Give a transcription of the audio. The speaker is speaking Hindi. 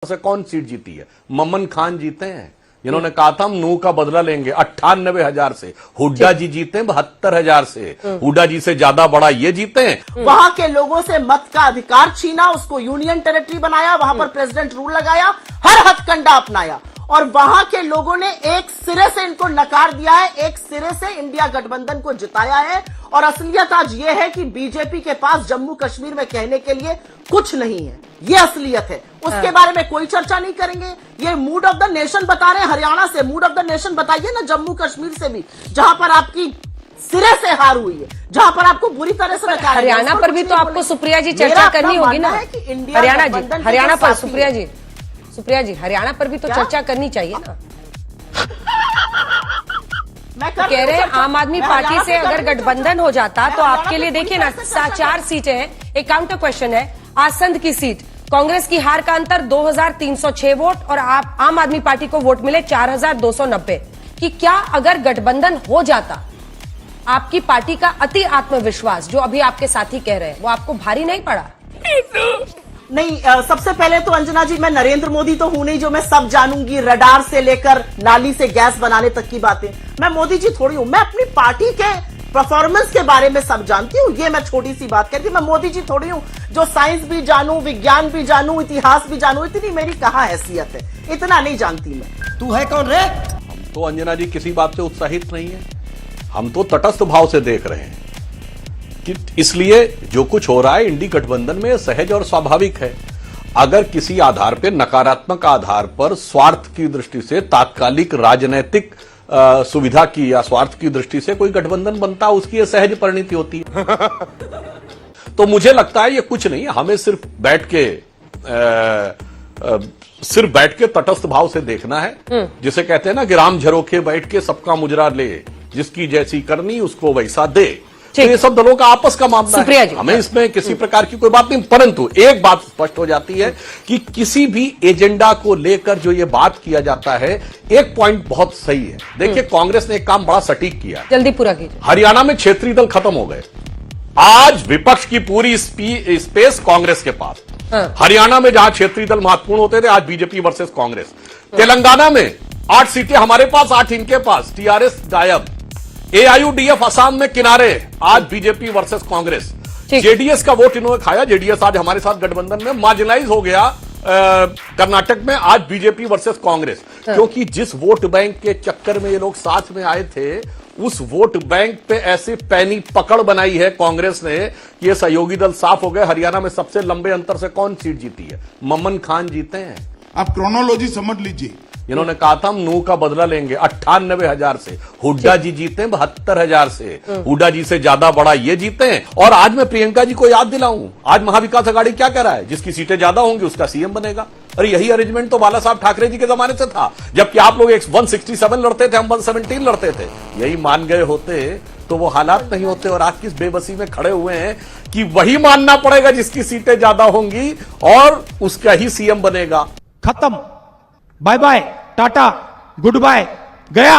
से कौन सीट जीती है? ममन खान जीते हैं, जिन्होंने कहा था हम नूह का बदला लेंगे 98,000 से। हुड्डा जी जीते हैं 72,000 से। हुड्डा जी से ज्यादा बड़ा ये जीते हैं। वहां के लोगों से मत का अधिकार छीना, उसको यूनियन टेरिटरी बनाया, वहां पर प्रेसिडेंट रूल लगाया, हर हथकंडा अपनाया और वहां के लोगों ने एक सिरे से इनको नकार दिया है, एक सिरे से इंडिया गठबंधन को जिताया है। और असलियत आज यह है कि बीजेपी के पास जम्मू कश्मीर में कहने के लिए कुछ नहीं है, ये असलियत है। उसके बारे में कोई चर्चा नहीं करेंगे। ये मूड ऑफ द नेशन बता रहे हैं हरियाणा से, मूड ऑफ द नेशन बताइए ना जम्मू कश्मीर से भी, जहां पर आपकी सिरे से हार हुई है, जहां पर आपको बुरी तरह से नकारा। हरियाणा पर भी तो आपको सुप्रिया जी चर्चा करनी होगी ना। हरियाणा पर सुप्रिया जी हरियाणा पर भी तो चर्चा करनी चाहिए ना। कह रहे हैं आम आदमी पार्टी से अगर गठबंधन हो जाता तो आपके लिए देखिए ना 4 सीटें हैं। एक काउंटर क्वेश्चन है, आसंद की सीट, कांग्रेस की हार का अंतर 2,306 वोट और आप आम आदमी पार्टी को वोट मिले 4,290 कि क्या अगर गठबंधन हो जाता आपकी पार्टी का अति आत्मविश्वास जो अभी आपके साथी कह रहे हैं वो आपको भारी नहीं पड़ा? नहीं, सबसे पहले तो अंजना जी, मैं नरेंद्र मोदी तो हूं नहीं जो मैं सब जानूंगी, रडार से लेकर नाली से गैस बनाने तक की बातें। मैं मोदी जी थोड़ी हूं, मैं अपनी पार्टी के परफॉर्मेंस के बारे में सब जानती हूं। ये मैं छोटी सी बात कहती हूं, मैं मोदी जी थोड़ी हूं जो साइंस भी जानूं, विज्ञान भी जानूं, इतिहास भी जानूं। इतनी मेरी कहां हैसियत है, इतना नहीं जानती मैं। तू है कौन रे? हम तो अंजना जी किसी बात से उत्साहित नहीं है, हम तो तटस्थ भाव से देख रहे हैं कि इसलिए जो कुछ हो रहा है इंडी गठबंधन में सहज और स्वाभाविक है। अगर किसी आधार पर, नकारात्मक आधार पर, स्वार्थ की दृष्टि से, तात्कालिक राजनीतिक सुविधा की या स्वार्थ की दृष्टि से कोई गठबंधन बनता, उसकी यह सहज परिणति होती है। तो मुझे लगता है ये कुछ नहीं, हमें सिर्फ बैठ के तटस्थ भाव से देखना है। जिसे कहते हैं ना कि राम झरोखे बैठ के सबका मुजरा ले, जिसकी जैसी करनी उसको वैसा दे। तो ये सब दलों का आपस का मामला है, हमें इसमें किसी प्रकार की कोई बात नहीं। परंतु एक बात स्पष्ट हो जाती है कि किसी भी एजेंडा को लेकर जो ये बात किया जाता है, एक पॉइंट बहुत सही है। देखिए, कांग्रेस ने एक काम बड़ा सटीक किया, जल्दी पूरा कीजिए। हरियाणा में क्षेत्रीय दल खत्म हो गए, आज विपक्ष की पूरी स्पेस कांग्रेस के पास। हरियाणा में जहां क्षेत्रीय दल महत्वपूर्ण होते थे, आज बीजेपी वर्सेस कांग्रेस। तेलंगाना में 8 सीटें हमारे पास, 8 इनके पास, टीआरएस गायब। एआईयूडीएफ असम में किनारे, आज बीजेपी वर्सेस कांग्रेस। जेडीएस का वोट इन्होंने खाया, जेडीएस आज हमारे साथ गठबंधन में मार्जिनलाइज हो गया। कर्नाटक में आज बीजेपी वर्सेस कांग्रेस, क्योंकि जिस वोट बैंक के चक्कर में ये लोग साथ में आए थे, उस वोट बैंक पे ऐसी पैनी पकड़ बनाई है कांग्रेस ने कि ये सहयोगी दल साफ हो गए। हरियाणा में सबसे लंबे अंतर से कौन सीट जीती है? ममन खान जीते हैं। आप क्रोनोलॉजी समझ लीजिए, इन्होंने कहा था हम नूह का बदला लेंगे 98,000 से। हुड्डा जी जीते हैं 72,000 से। हुड्डा जी से ज्यादा बड़ा ये जीते हैं। और आज मैं प्रियंका जी को याद दिलाऊं, आज महाविकास अघाड़ी क्या कह रहा है? जिसकी सीटें ज्यादा होंगी उसका सीएम बनेगा। अरे यही अरेंजमेंट तो बाला साहब ठाकरे जी के जमाने से था, जबकि आप लोग 167 लड़ते थे, हम 117 लड़ते थे। यही मान गए होते तो वो हालात नहीं होते। और आज किस बेबसी में खड़े हुए हैं कि वही मानना पड़ेगा जिसकी सीटें ज्यादा होंगी और उसका ही सीएम बनेगा। खत्म, bye bye, tata, good bye, गया।